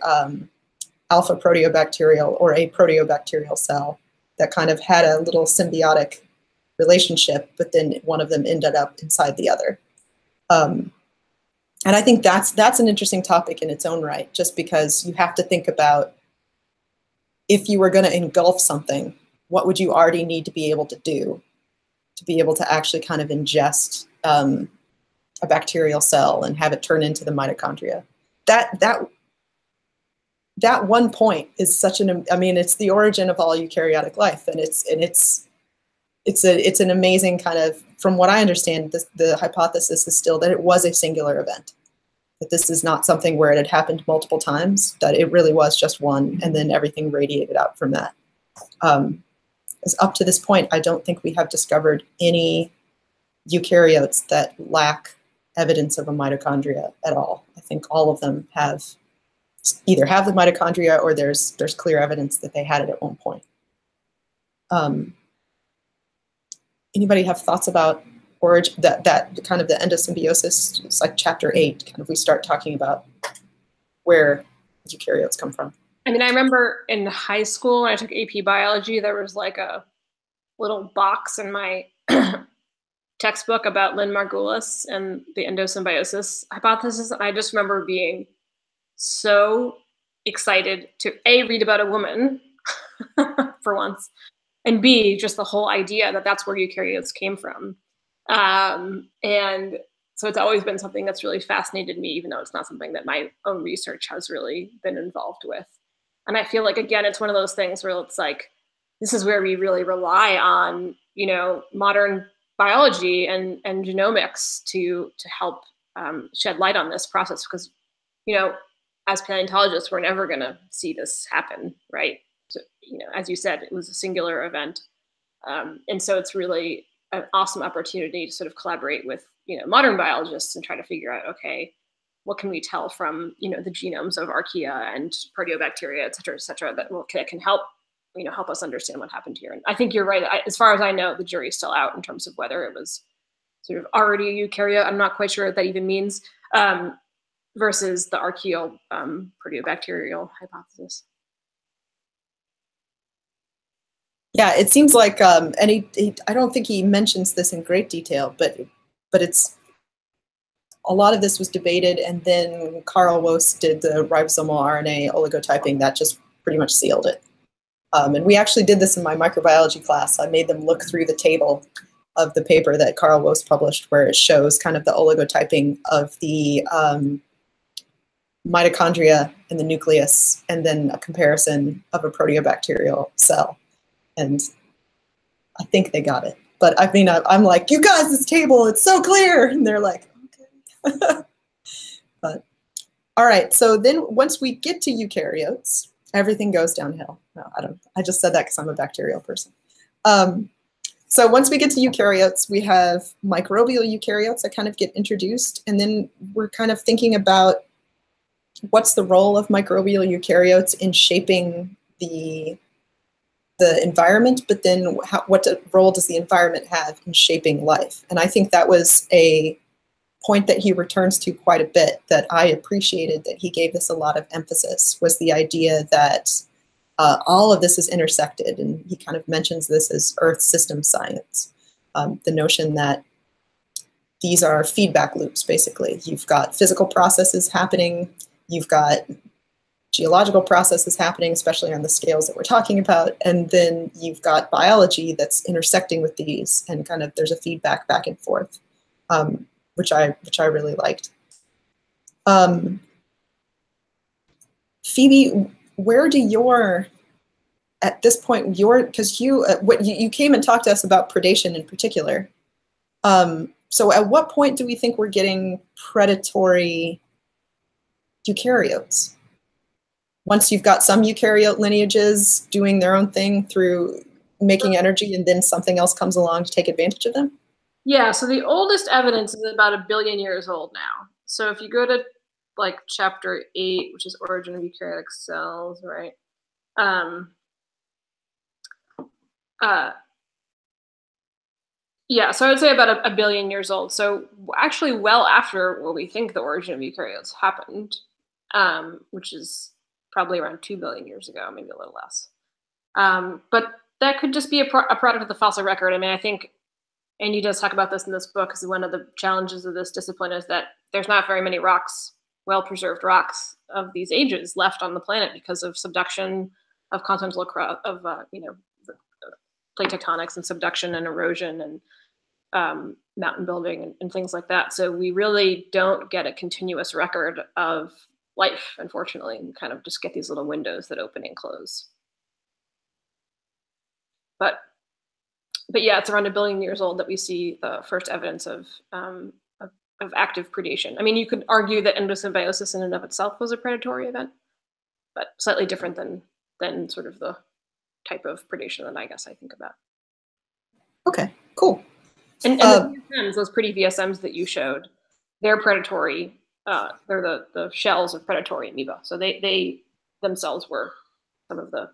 alpha proteobacterial or a proteobacterial cell that kind of had a little symbiotic relationship, but then one of them ended up inside the other. And I think that's an interesting topic in its own right, just because you have to think about, if you were going to engulf something, what would you already need to be able to do to be able to actually kind of ingest a bacterial cell and have it turn into the mitochondria? That one point is such an, I mean, it's the origin of all eukaryotic life, and it's an amazing kind of, from what I understand, the hypothesis is still that it was a singular event, that this is not something where it had happened multiple times, that it really was just one, and then everything radiated out from that. As up to this point, I don't think we have discovered any eukaryotes that lack evidence of a mitochondria at all. I think all of them either have the mitochondria or there's clear evidence that they had it at one point. Anybody have thoughts about origin, that kind of the endosymbiosis? It's like chapter 8, kind of we start talking about where eukaryotes come from. I mean, I remember in high school when I took AP biology, there was like a little box in my textbook about Lynn Margulis and the endosymbiosis hypothesis. And I just remember being so excited to A, read about a woman for once, and B, just the whole idea that that's where eukaryotes came from. And so it's always been something that's really fascinated me, even though it's not something that my own research has really been involved with. And I feel like, again, it's one of those things where it's like, this is where we really rely on, you know, modern biology and genomics to help shed light on this process. Because, you know, as paleontologists, we're never going to see this happen, right? So, you know, as you said, it was a singular event. And so it's really an awesome opportunity to sort of collaborate with, you know, modern biologists and try to figure out, okay, what can we tell from, you know, the genomes of archaea and proteobacteria, et cetera, that can help, you know, help us understand what happened here. And I think you're right. As far as I know, the jury's still out in terms of whether it was sort of already a eukaryote. I'm not quite sure what that even means, versus the archaeal proteobacterial hypothesis. Yeah, it seems like, and I don't think he mentions this in great detail, but it's, a lot of this was debated, and then Carl Woese did the ribosomal RNA oligotyping that just pretty much sealed it. And we actually did this in my microbiology class. I made them look through the table of the paper that Carl Woese published, where it shows kind of the oligotyping of the mitochondria in the nucleus, and then a comparison of a proteobacterial cell. And I think they got it. But I mean, I'm like, you guys, this table, it's so clear. And they're like, okay. But all right, so then once we get to eukaryotes, everything goes downhill. No, I just said that because I'm a bacterial person. So once we get to eukaryotes, we have microbial eukaryotes that kind of get introduced, and then we're kind of thinking about what's the role of microbial eukaryotes in shaping the environment, but then what role does the environment have in shaping life? And I think that was a point that he returns to quite a bit that I appreciated, that he gave this a lot of emphasis, was the idea that all of this is intersected, and he kind of mentions this as Earth system science. The notion that these are feedback loops, basically. You've got physical processes happening, you've got geological processes happening, especially on the scales that we're talking about, and then you've got biology that's intersecting with these, and kind of there's a feedback back and forth, which I really liked. Phoebe, where do at this point, because you came and talked to us about predation in particular. So at what point do we think we're getting predatory eukaryotes? Once you've got some eukaryote lineages doing their own thing through making energy, and then something else comes along to take advantage of them? Yeah, so the oldest evidence is about 1 billion years old now. So if you go to like chapter 8, which is origin of eukaryotic cells, right? Yeah, so I would say about 1 billion years old. So actually well after what we think the origin of eukaryotes happened, which is probably around 2 billion years ago, maybe a little less. But that could just be a product of the fossil record. I mean, I think Andy does talk about this in this book, because one of the challenges of this discipline is that there's not very many rocks, well-preserved rocks of these ages left on the planet because of subduction of continental plate tectonics and subduction and erosion and mountain building and things like that. So we really don't get a continuous record of life, unfortunately, and kind of just get these little windows that open and close. But yeah, it's around 1 billion years old that we see the first evidence of active predation. I mean, you could argue that endosymbiosis in and of itself was a predatory event, but slightly different than sort of the type of predation that I guess I think about. Okay, cool. And the VSMs, those pretty VSMs that you showed, they're predatory. They're the shells of predatory amoeba. So they themselves were some of the.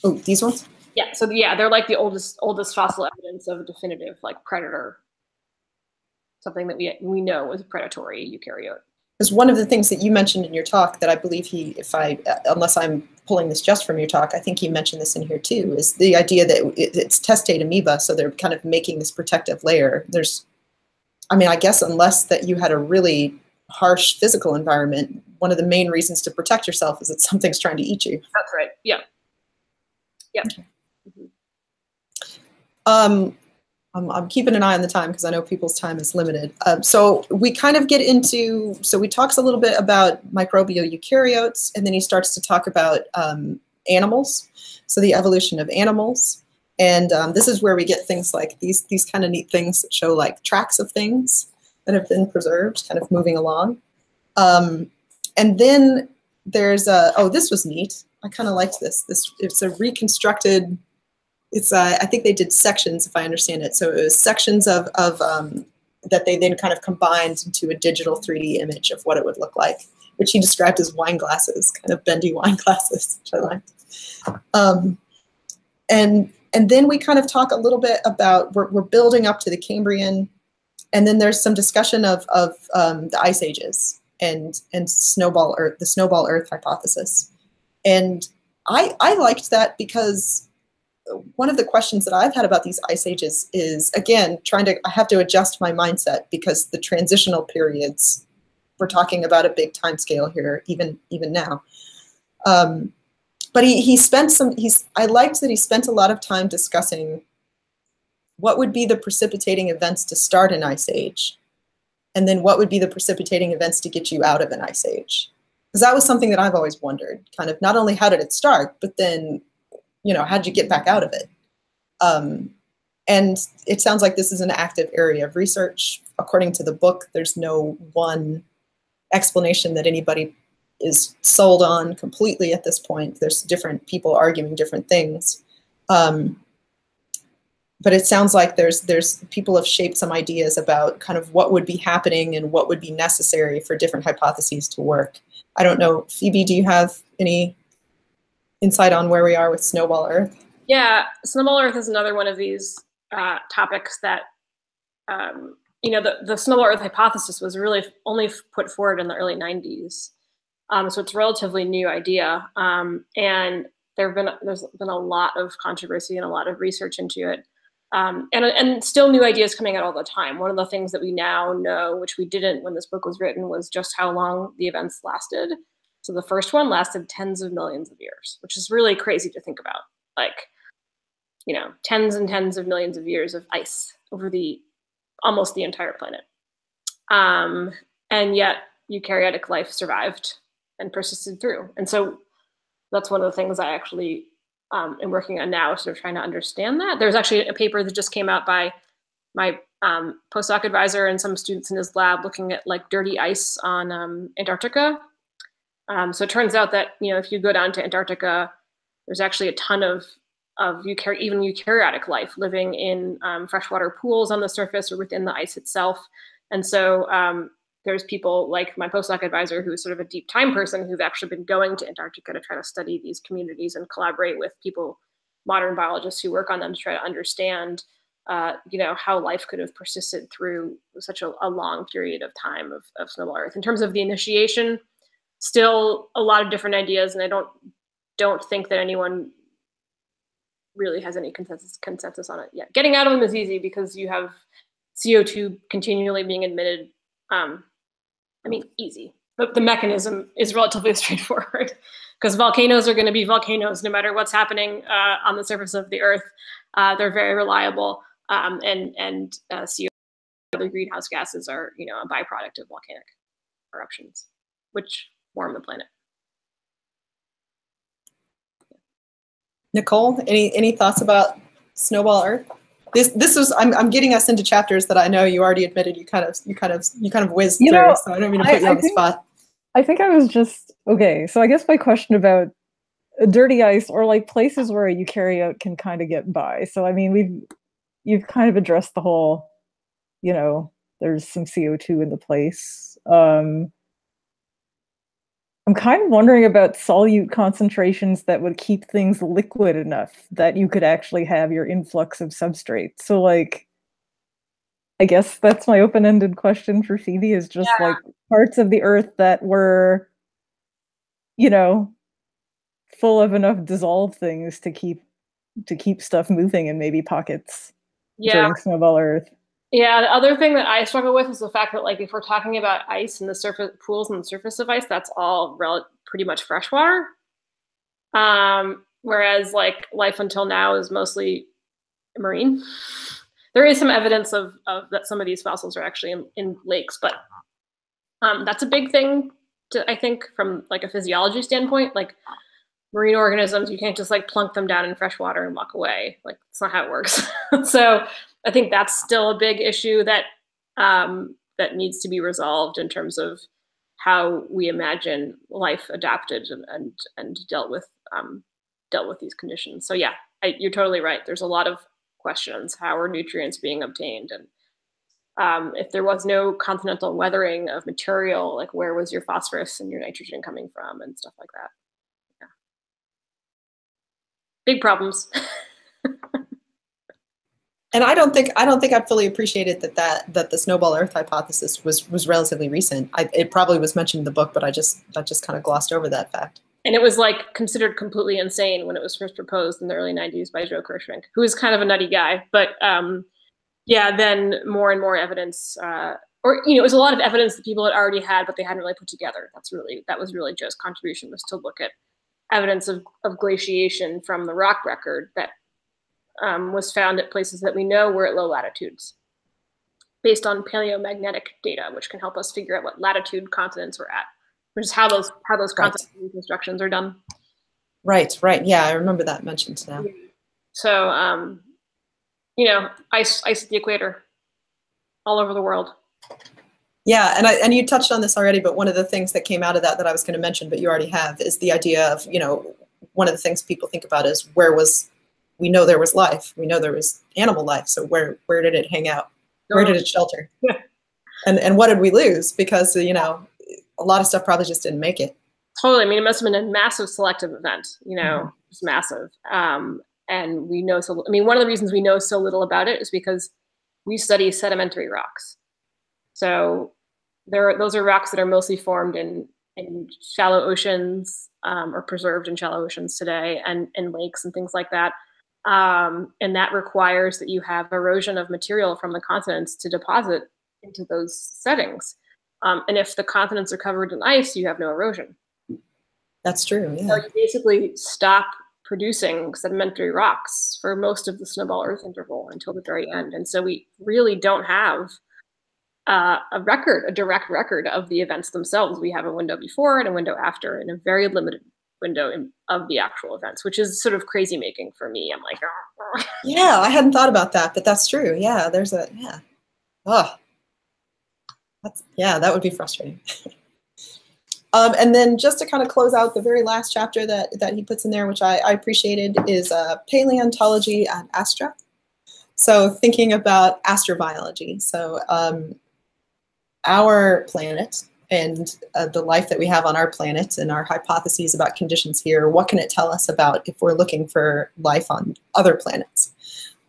Oh, these ones? Yeah. So yeah, they're like the oldest fossil evidence of a definitive like predator. Something that we know was a predatory eukaryote. Because one of the things that you mentioned in your talk that I believe unless I'm pulling this just from your talk, I think you mentioned this in here too, is the idea that it's testate amoeba, so they're kind of making this protective layer. I mean, I guess unless that you had a really harsh physical environment, one of the main reasons to protect yourself is that something's trying to eat you. That's right. Yeah. Yeah. Okay. Mm-hmm. I'm keeping an eye on the time because I know people's time is limited. So we kind of get into, so he talks a little bit about microbial eukaryotes, and then he starts to talk about animals. So the evolution of animals. And this is where we get things like these kind of neat things that show like tracks of things that have been preserved, kind of moving along. And then there's this was neat. I kind of liked this. It's a reconstructed. I think they did sections, if I understand it. So it was sections of that they then kind of combined into a digital 3D image of what it would look like, which he described as wine glasses, kind of bendy wine glasses, which I liked. And then we kind of talk a little bit about, we're building up to the Cambrian, and then there's some discussion of the ice ages and Snowball Earth, the Snowball Earth hypothesis. And I liked that because one of the questions that I've had about these ice ages is, again, I have to adjust my mindset because the transitional periods, we're talking about a big time scale here, even now. but I liked that he spent a lot of time discussing what would be the precipitating events to start an ice age, and then what would be the precipitating events to get you out of an ice age. Because that was something that I've always wondered, kind of not only how did it start, but then, how did you get back out of it? And it sounds like this is an active area of research. According to the book, there's no one explanation that anybody is sold on completely at this point. There's different people arguing different things. But it sounds like there's people have shaped some ideas about kind of what would be happening and what would be necessary for different hypotheses to work. I don't know, Phoebe, do you have any insight on where we are with Snowball Earth? Yeah, Snowball Earth is another one of these topics that, the Snowball Earth hypothesis was really only put forward in the early 90s. So it's a relatively new idea. And there's been a lot of controversy and a lot of research into it. And still new ideas coming out all the time. One of the things that we now know, which we didn't when this book was written, was just how long the events lasted. So the first one lasted tens of millions of years, which is really crazy to think about. Like, tens and tens of millions of years of ice over almost the entire planet. And yet eukaryotic life survived and persisted through. And so that's one of the things I actually am working on now, sort of trying to understand that. There's actually a paper that just came out by my postdoc advisor and some students in his lab looking at like dirty ice on Antarctica. So it turns out that, if you go down to Antarctica, there's actually a ton of even eukaryotic life living in freshwater pools on the surface or within the ice itself. And so there's people like my postdoc advisor, who's sort of a deep time person, who've actually been going to Antarctica to try to study these communities and collaborate with people, modern biologists who work on them, to try to understand, how life could have persisted through such a long period of time of Snowball Earth. In terms of the initiation, still a lot of different ideas, and I don't think that anyone really has any consensus on it yet. Getting out of them is easy because you have CO2 continually being emitted. Easy. The mechanism is relatively straightforward because volcanoes are going to be volcanoes no matter what's happening on the surface of the Earth. They're very reliable, and CO2, other greenhouse gases, are a byproduct of volcanic eruptions, which warm the planet. Nicole, any thoughts about Snowball Earth? This was I'm getting us into chapters that I know you already admitted you kind of whizzed through, so I don't mean to put you on the spot. I think I was just okay. So I guess my question about dirty ice or like places where a eukaryote can kind of get by. So I mean, you've kind of addressed the whole, there's some CO2 in the place. I'm kind of wondering about solute concentrations that would keep things liquid enough that you could actually have your influx of substrate. So like, I guess that's my open-ended question for Phoebe, is just like parts of the Earth that were, full of enough dissolved things to keep stuff moving in maybe pockets during Snowball Earth. Yeah, the other thing that I struggle with is the fact that, like, if we're talking about ice and the surface pools and the surface of ice, that's all pretty much freshwater. Whereas, like, life until now is mostly marine. There is some evidence of that some of these fossils are actually in lakes, but that's a big thing I think from like a physiology standpoint. Like, marine organisms, you can't just like plunk them down in fresh water and walk away. Like, that's not how it works. So I think that's still a big issue that that needs to be resolved in terms of how we imagine life adapted and dealt with these conditions. So yeah, you're totally right. There's a lot of questions. How are nutrients being obtained? And if there was no continental weathering of material, like, where was your phosphorus and your nitrogen coming from and stuff like that? Yeah. Big problems. And I don't think I fully appreciated that the Snowball Earth hypothesis was relatively recent. It probably was mentioned in the book, but I just kind of glossed over that fact. And it was like considered completely insane when it was first proposed in the early 90s by Joe Kirschvink, who was kind of a nutty guy. But yeah, then more and more evidence, it was a lot of evidence that people had already had, but they hadn't really put together. That was really Joe's contribution, was to look at evidence of glaciation from the rock record that was found at places that we know were at low latitudes, based on paleomagnetic data, which can help us figure out what latitude continents we're at, which is how those continent reconstructions are done. Right, right. Yeah, I remember that mentioned now. So, you know, ice at the equator, all over the world. Yeah, and you touched on this already, but one of the things that came out of that I was going to mention, but you already have, is the idea of, you know, one of the things people think about is we know there was life, we know there was animal life, so where did it hang out? Where did it shelter? Yeah. And what did we lose? Because, you know, a lot of stuff probably just didn't make it. Totally. I mean, it must have been a massive selective event, you know, just massive. And we know so, I mean, one of the reasons we know so little about it is because we study sedimentary rocks. So those are rocks that are mostly formed in shallow oceans, or preserved in shallow oceans today, and lakes and things like that. And that requires that you have erosion of material from the continents to deposit into those settings. And if the continents are covered in ice, you have no erosion. That's true, yeah. So you basically stop producing sedimentary rocks for most of the Snowball Earth interval until the very end. And so we really don't have a direct record of the events themselves. We have a window before and a window after, and a very limited window of the actual events, which is sort of crazy making for me. I'm like, oh. Yeah, I hadn't thought about that, but that's true. Yeah, yeah. Oh, that would be frustrating. And then just to kind of close out the very last chapter that he puts in there, which I appreciated, is paleontology and Astra. So thinking about astrobiology. So our planet and the life that we have on our planet and our hypotheses about conditions here, what can it tell us about if we're looking for life on other planets?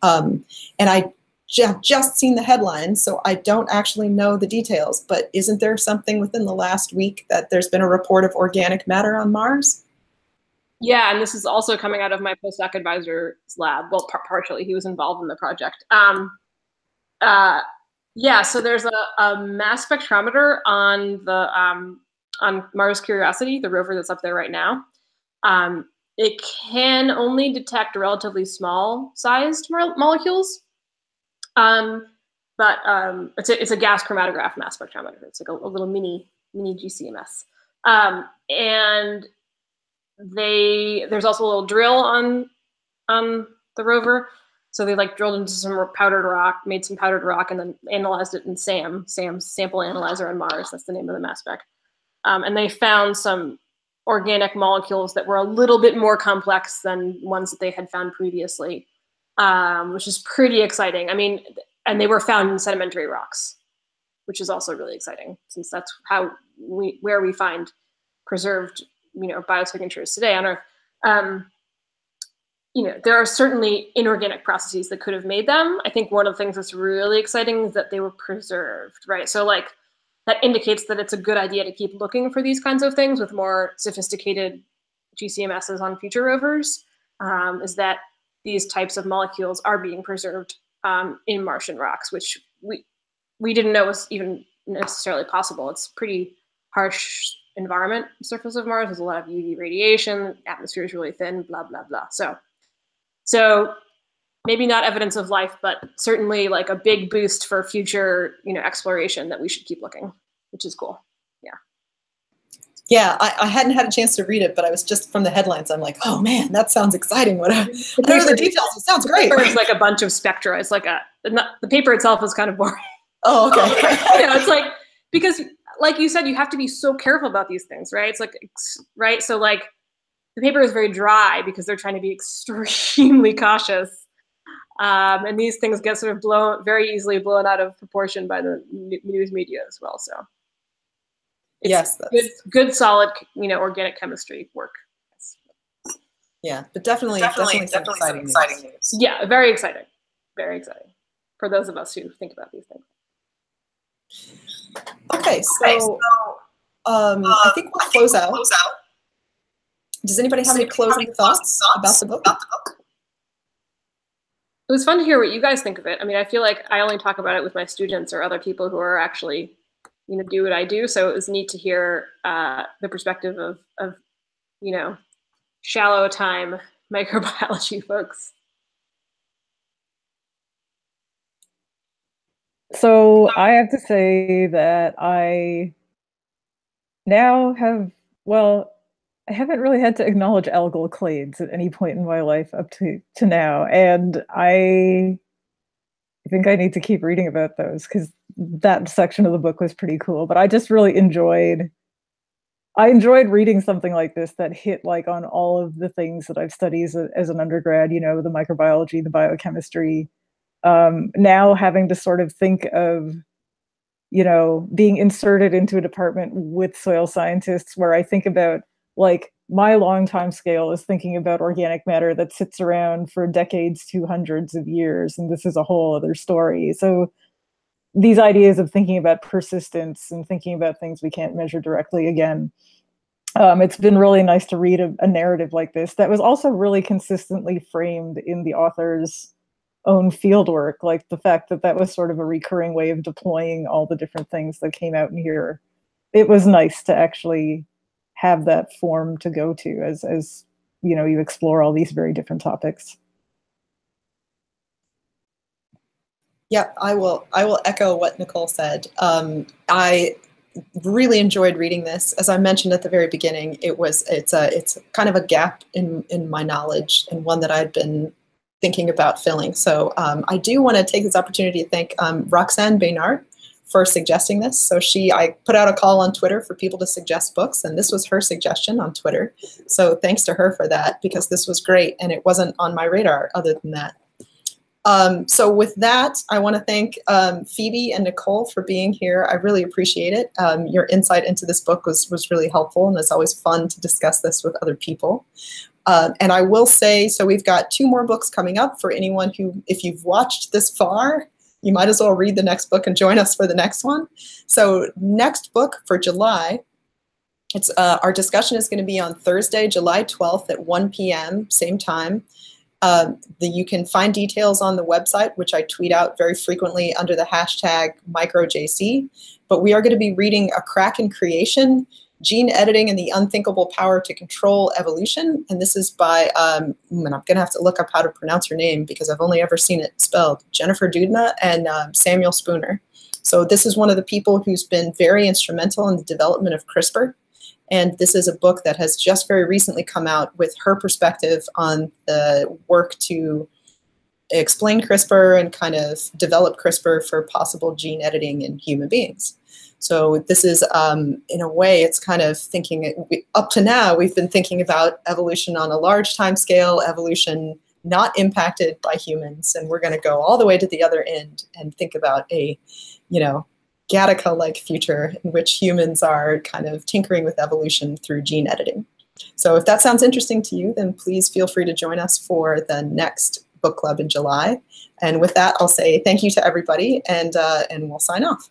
And I have just seen the headlines, so I don't actually know the details, but isn't there something within the last week that there's been a report of organic matter on Mars? Yeah, and this is also coming out of my postdoc advisor's lab. Well, partially, he was involved in the project. Yeah, so there's a mass spectrometer on the on Mars Curiosity, the rover that's up there right now. It can only detect relatively small-sized molecules, but it's a gas chromatograph mass spectrometer. It's like a little mini GCMS, and there's also a little drill on the rover. So they like drilled into some powdered rock, made some powdered rock, and then analyzed it in SAM's sample analyzer on Mars. That's the name of the mass spec. And they found some organic molecules that were a little bit more complex than ones that they had found previously, which is pretty exciting. I mean, and they were found in sedimentary rocks, which is also really exciting, since that's where we find preserved, you know, biosignatures today on Earth. You know, there are certainly inorganic processes that could have made them. I think one of the things that's really exciting is that they were preserved, right? So like that indicates that it's a good idea to keep looking for these kinds of things with more sophisticated GCMSs on future rovers, is that these types of molecules are being preserved in Martian rocks, which we didn't know was even necessarily possible. It's pretty harsh environment, surface of Mars. There's a lot of UV radiation, atmosphere is really thin, blah, blah, blah. So maybe not evidence of life, but certainly like a big boost for future, you know, exploration that we should keep looking, which is cool. Yeah. Yeah, I hadn't had a chance to read it, but I was just from the headlines. I'm like, oh man, that sounds exciting. I don't know the details. It sounds great. It's like a bunch of spectra. It's like the paper itself is kind of boring. Oh, okay. You know, it's like, because like you said, you have to be so careful about these things, right? It's like, right. So like the paper is very dry because they're trying to be extremely cautious. And these things get sort of very easily blown out of proportion by the news media as well. So it's yes, good, solid, you know, organic chemistry work. Yeah, but definitely some exciting news. Yeah, very exciting for those of us who think about these things. Okay, so I think we'll close out. Does anybody have any closing thoughts about the book? It was fun to hear what you guys think of it. I mean, I feel like I only talk about it with my students or other people who are actually, you know, do what I do. So it was neat to hear the perspective of you know, shallow time microbiology folks. So I have to say that I now have, well, I haven't really had to acknowledge algal clades at any point in my life up to now. And I think I need to keep reading about those because that section of the book was pretty cool. But I just really enjoyed reading something like this that hit like on all of the things that I've studied as an undergrad, you know, the microbiology, the biochemistry. Now having to sort of think of, you know, being inserted into a department with soil scientists where I think about like my long time scale is thinking about organic matter that sits around for decades to hundreds of years. And this is a whole other story. So these ideas of thinking about persistence and thinking about things we can't measure directly again. It's been really nice to read a narrative like this that was also really consistently framed in the author's own fieldwork, like the fact that that was sort of a recurring way of deploying all the different things that came out in here. It was nice to actually have that form to go to as you know, you explore all these very different topics. Yeah, I will echo what Nicole said. I really enjoyed reading this. As I mentioned at the very beginning, it's kind of a gap in my knowledge and one that I'd been thinking about filling. So I do want to take this opportunity to thank Roxanne Baynard for suggesting this. So I put out a call on Twitter for people to suggest books, and this was her suggestion on Twitter. So thanks to her for that, because this was great and it wasn't on my radar other than that. So with that, I want to thank Phoebe and Nicole for being here. I really appreciate it. Your insight into this book was really helpful, and it's always fun to discuss this with other people. And I will say, so we've got 2 more books coming up for anyone who, if you've watched this far, you might as well read the next book and join us for the next one. So next book for July, our discussion is going to be on Thursday, July 12th at 1 p.m., same time. You can find details on the website, which I tweet out very frequently under the hashtag MicroJC. But we are going to be reading A Crack in Creation, Gene Editing and the Unthinkable Power to Control Evolution. And this is by, and I'm going to have to look up how to pronounce her name because I've only ever seen it spelled, Jennifer Doudna and Samuel Spooner. So this is one of the people who's been very instrumental in the development of CRISPR. And this is a book that has just very recently come out with her perspective on the work to explain CRISPR and kind of develop CRISPR for possible gene editing in human beings. So this is, in a way, it's kind of thinking, up to now, we've been thinking about evolution on a large time scale, evolution not impacted by humans. And we're going to go all the way to the other end and think about a, you know, Gattaca-like future in which humans are kind of tinkering with evolution through gene editing. So if that sounds interesting to you, then please feel free to join us for the next book club in July. And with that, I'll say thank you to everybody, and we'll sign off.